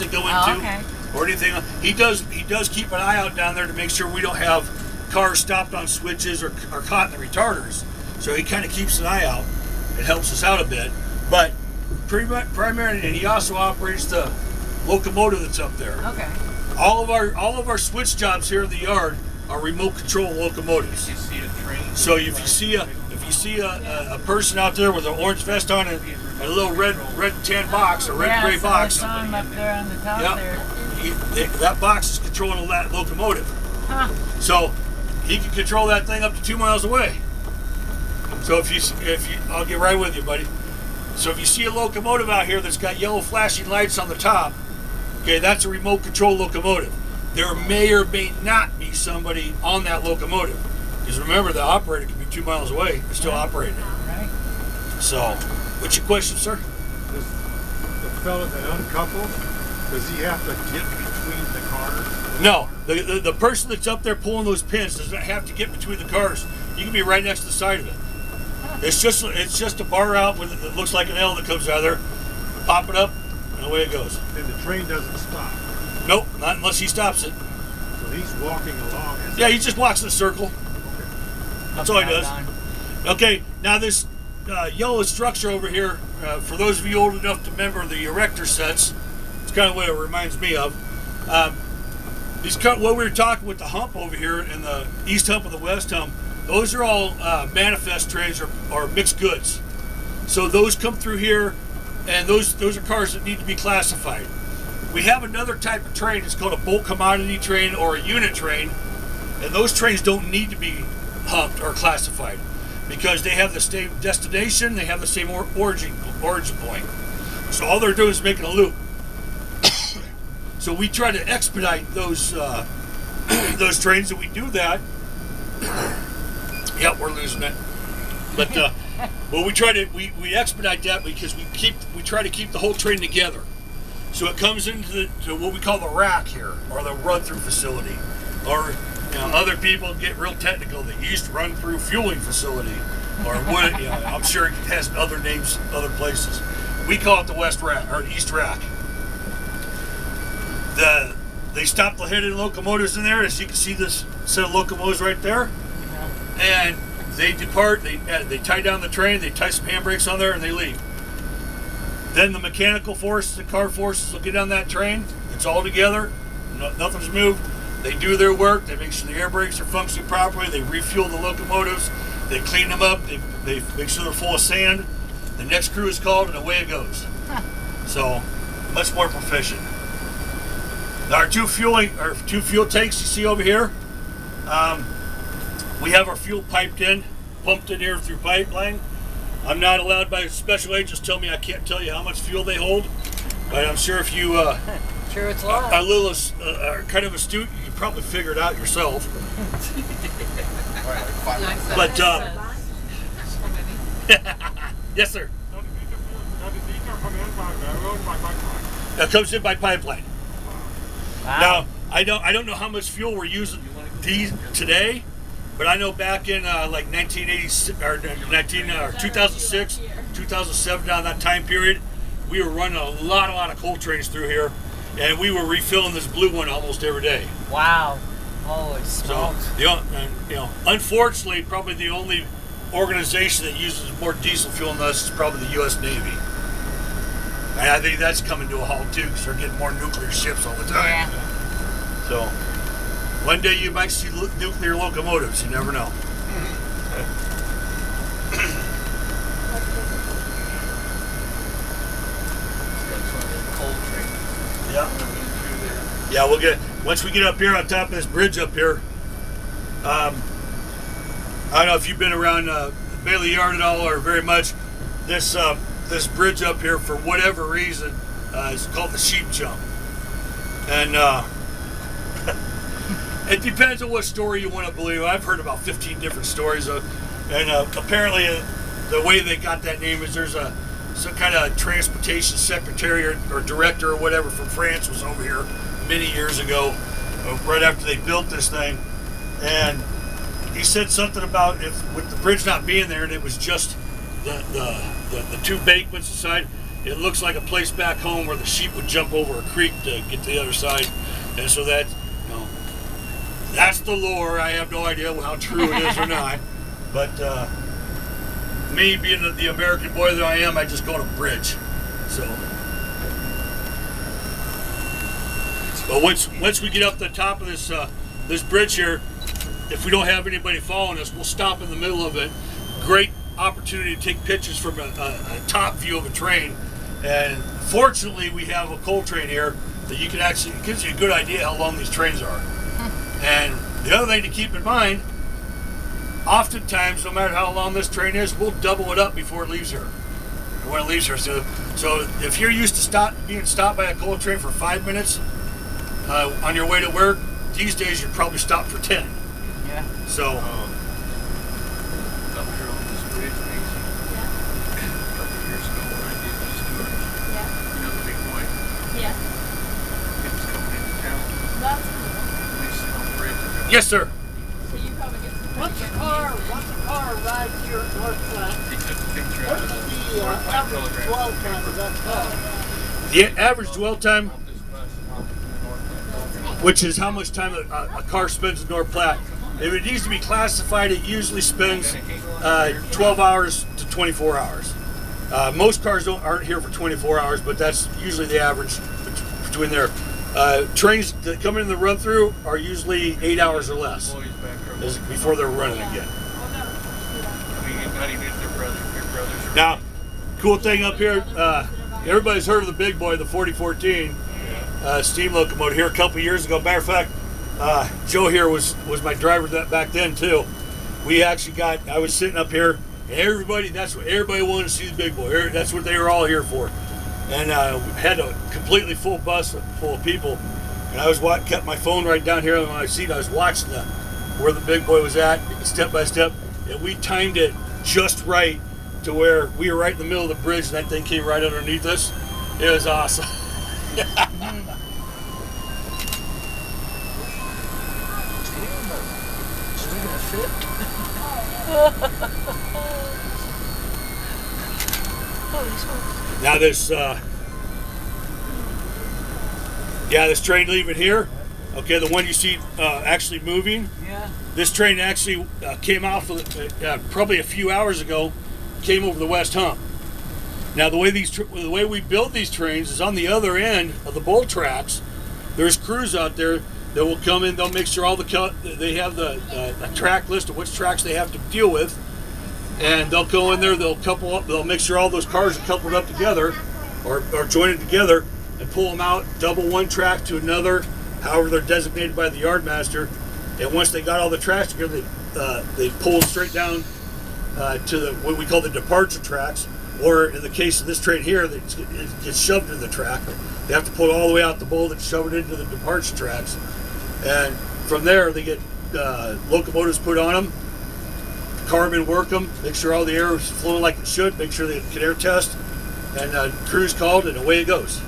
to go into, okay. or anything. He does keep an eye out down there to make sure we don't have cars stopped on switches or caught in the retarders. So he kind of keeps an eye out. It helps us out a bit, but primarily, and he also operates the locomotive that's up there. Okay. All of our switch jobs here in the yard are remote control locomotives. You see a train. So if you see a person out there with an orange vest on and a little red tan box or red gray box, I saw him up there on the top there. that box is controlling that locomotive. Huh. So he can control that thing up to 2 miles away. So if you, I'll get right with you, buddy. So if you see a locomotive out here that's got yellow flashing lights on the top, okay, that's a remote control locomotive. There may or may not be somebody on that locomotive. Because remember, the operator can be 2 miles away and still operating. Right. So, what's your question, sir? Does the fellow that uncoupled, does he have to get between the cars? No, the person that's up there pulling those pins doesn't have to get between the cars. You can be right next to the side of it. It's just a bar out with it looks like an L that comes out of there. Pop it up, and away it goes. And the train doesn't stop. Nope, not unless he stops it. So he's walking along. Yeah, he just walks in a circle. That's all he does. Okay, now this yellow structure over here, for those of you old enough to remember the erector sets, it's kind of what it reminds me of. What we were talking with the hump over here and the east hump and the west hump, those are all manifest trains or mixed goods. So those come through here, and those are cars that need to be classified. We have another type of train. It's called a bulk commodity train or a unit train, and those trains don't need to be humped or classified because they have the same destination, they have the same origin point. So all they're doing is making a loop. So we try to expedite those those trains, and we do that. Yep, we're losing it. But we try to we expedite that because we try to keep the whole train together. So it comes into to what we call the rack here, or the run-through facility, or other people get real technical. The East Run-Through Fueling Facility, or what? I'm sure it has other names, other places. We call it the West Rack or East Rack. They stop the hidden locomotives in there, as you can see this set of locomotives right there, and they depart. They tie down the train, they tie some handbrakes on there, and they leave. Then the mechanical forces, the car forces will get on that train. It's all together. Nothing's moved. They do their work. They make sure the air brakes are functioning properly. They refuel the locomotives. They clean them up. They make sure they're full of sand. The next crew is called, and away it goes. So, much more proficient. Our two fuel tanks you see over here. We have our fuel piped in, pumped in here through pipeline. I'm not allowed by special agents tell me I can't tell you how much fuel they hold, but I'm sure if you sure it's a lot. A little kind of astute, you can probably figure it out yourself. But yes, sir. That comes in by pipeline. Wow. Now I don't know how much fuel we're using these today, but I know back in like 1986 or 2006, 2007, down that time period, we were running a lot of coal trains through here, and we were refilling this blue one almost every day. Wow. Holy smokes. So, unfortunately, probably the only organization that uses more diesel fuel than us is probably the U.S. Navy. And I think that's coming to a halt too, because they're getting more nuclear ships all the time. Yeah. So, one day you might see nuclear locomotives. You never know. Yeah. Yeah, we'll get once we get up here on top of this bridge up here. I don't know if you've been around Bailey Yard at all or very much. This bridge up here, for whatever reason, is called the Sheep Jump, and it depends on what story you want to believe. I've heard about 15 different stories, and apparently the way they got that name is there's some kind of transportation secretary or director or whatever from France was over here many years ago, right after they built this thing, and he said something about with the bridge not being there, and it was just the two bankments aside. it looks like a place back home where the sheep would jump over a creek to get to the other side. And so that, you know, that's the lore. I have no idea how true it is or not. But me being the American boy that I am, I just go on a bridge. So, but once we get up the top of this this bridge here, if we don't have anybody following us, we'll stop in the middle of it. Great opportunity to take pictures from a top view of a train. And fortunately, we have a coal train here that you can actually, it gives you a good idea how long these trains are. And the other thing to keep in mind, oftentimes, no matter how long this train is, we'll double it up before it leaves here. When it leaves here. So if you're used to being stopped by a coal train for 5 minutes on your way to work, these days you're probably stopped for 10. Yeah. So. Up here on this bridge, Macy. A couple years ago when I did this tour, you know the big white? Yeah. It was coming into town. That's And they sit on the bridge. And Yes, sir. so you probably get some. Once a car rides here at North Platte, he took a picture out what's of the North Platte average Telegram. dwell time of that car? The average dwell time, On this bus and on the North Platte Telegram. which is how much time a car spends in North Platte. If it needs to be classified, it usually spends 12 hours to 24 hours. Most cars aren't here for 24 hours, but that's usually the average between there. Trains that come in the run through are usually 8 hours or less Boys back there. before they're running again. I mean, not even if they're brothers. Your brothers are. Now, cool thing up here, everybody's heard of the big boy, the 4014 steam locomotive here a couple years ago. Matter of fact, Joe here was my driver back then too. We actually I was sitting up here, and that's what everybody wanted to see, the big boy. That's what they were all here for. And we had a completely full bus full of people. And I kept my phone right down here on my seat. I was watching where the big boy was at, step by step. And we timed it just right to where we were right in the middle of the bridge, and that thing came right underneath us. It was awesome. Now this train leaving here, okay, the one you see actually moving. Yeah. This train actually came out probably a few hours ago, came over the west hump. Now the way we build these trains is on the other end of the bolt tracks. There's crews out there that will come in. They'll make sure they have a track list of which tracks they have to deal with, and they'll go in there. They'll couple up. They'll make sure all those cars are coupled up together, or jointed together, and pull them out. Double one track to another, however they're designated by the yardmaster. And once they got all the tracks together, they pull straight down to what we call the departure tracks. Or in the case of this train here, it gets shoved in the track. They have to pull it all the way out the bolt and shove it into the departure tracks. And from there, they get locomotives put on them, carbon work them, make sure all the air is flowing like it should, make sure they can air test, and crew's called, and away it goes.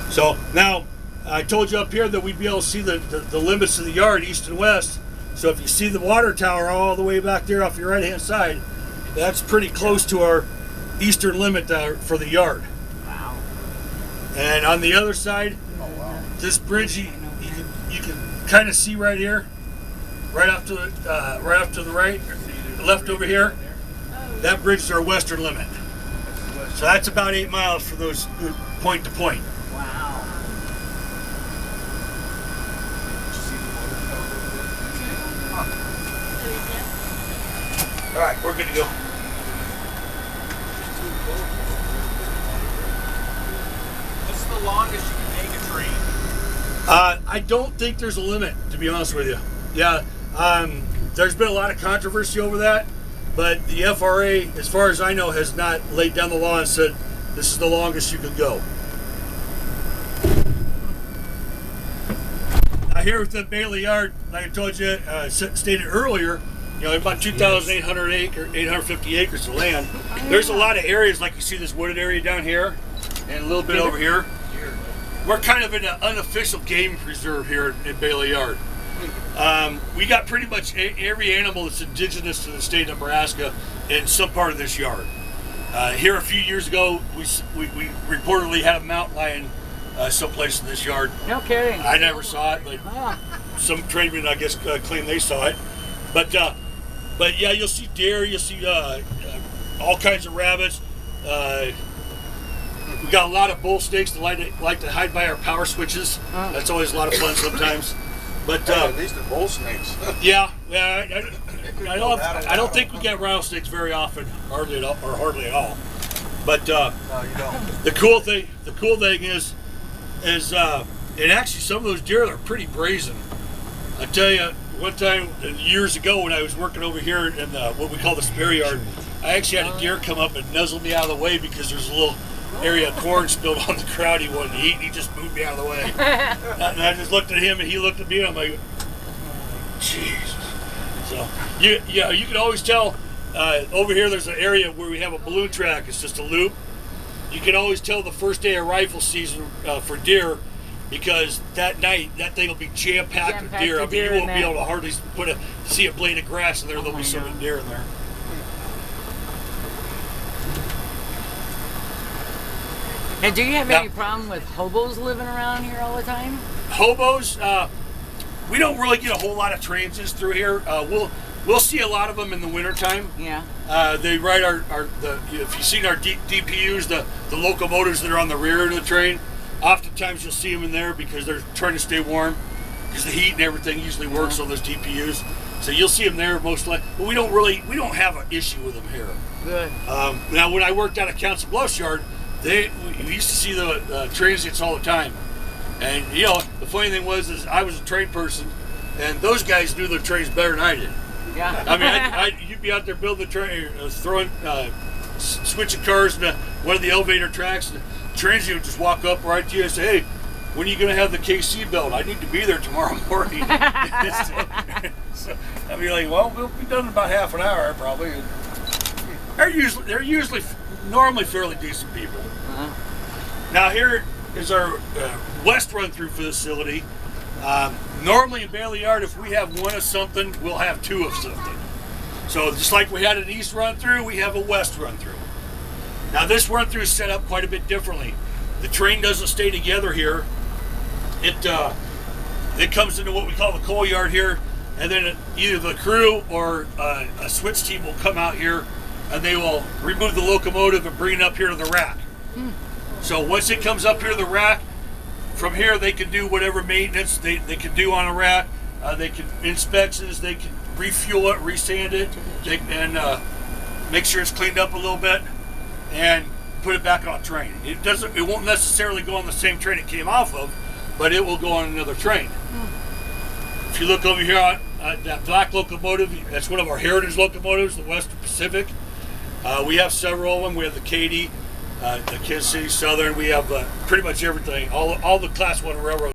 So now, I told you up here that we'd be able to see the limits of the yard, east and west. So if you see the water tower all the way back there off your right-hand side, that's pretty close to our eastern limit for the yard. Wow. And on the other side, this bridge you can kind of see right here, right off to the right, left over here. That bridge is our western limit. So that's about 8 miles for those point to point. Wow. All right, we're good to go. What's the longest you can take a train? I don't think there's a limit, to be honest with you. Yeah, there's been a lot of controversy over that, but the FRA, as far as I know, has not laid down the law and said this is the longest you can go. Here with the Bailey Yard, like I told you, stated earlier, about 850 acres of land. There's a lot of areas, like you see this wooded area down here, and a little bit over here. We're kind of in an unofficial game preserve here at Bailey Yard. We got pretty much every animal that's indigenous to the state of Nebraska in some part of this yard. Here a few years ago, we reportedly had a mountain lion someplace in this yard. No kidding. I never saw it, but some trainmen, I guess, claim they saw it. But yeah, you'll see deer, you'll see all kinds of rabbits. We got a lot of bull snakes that like to hide by our power switches. That's always a lot of fun sometimes. But at least the bull snakes. yeah. I don't think we get rattlesnakes very often, hardly at all. But No, you don't. the cool thing is, and actually some of those deer are pretty brazen. I tell you, one time years ago when I was working over here in what we call the spare yard, I actually had a deer come up and nuzzle me out of the way because there's a little area of corn spilled on the crowd he wanted to eat, and he just moved me out of the way. And I just looked at him, and he looked at me, and I'm like, Jesus. So, you can always tell, over here there's an area where we have a balloon track. It's just a loop. You can always tell the first day of rifle season for deer, because that night, that thing will be jam-packed with deer. I mean, you won't be able to hardly see a blade of grass in there. There'll be so many deer in there. And do you have any problem with hobos living around here all the time? Hobos, we don't really get a whole lot of transients through here. We'll see a lot of them in the wintertime. Yeah. They ride if you've seen our DPUs, the locomotives that are on the rear of the train, oftentimes you'll see them in there because they're trying to stay warm, because the heat and everything usually works on those DPUs. So you'll see them there most likely, but we don't have an issue with them here. Good. Now, when I worked out at Council Bluffs yard, we used to see the transients all the time. And the funny thing is I was a train person, and those guys knew their trains better than I did. Yeah. I mean, you'd be out there building the train, throwing, switching cars into one of the elevator tracks, and the transient would just walk up right to you and say, "Hey, when are you going to have the KC built? I need to be there tomorrow morning." So I'd be like, "Well, we'll be done in about half an hour, probably." They're usually normally fairly decent people. Now here is our west run-through facility. Normally in Bailey Yard, if we have one of something, we'll have two of something. So just like we had an east run-through, we have a west run-through. Now this run-through is set up quite a bit differently. The train doesn't stay together here. It comes into what we call the coal yard here, and then either the crew or a switch team will come out here, and they will remove the locomotive and bring it up here to the rack. So once it comes up here to the rack, from here they can do whatever maintenance they can do on a rack. They can inspections, they can refuel it, resand it, and make sure it's cleaned up a little bit, and put it back on a train. It won't necessarily go on the same train it came off of, but it will go on another train. If you look over here on that black locomotive, that's one of our heritage locomotives, the Western Pacific. We have several of them. We have the Katy, the Kansas City Southern. We have pretty much everything. All the Class 1 railroads.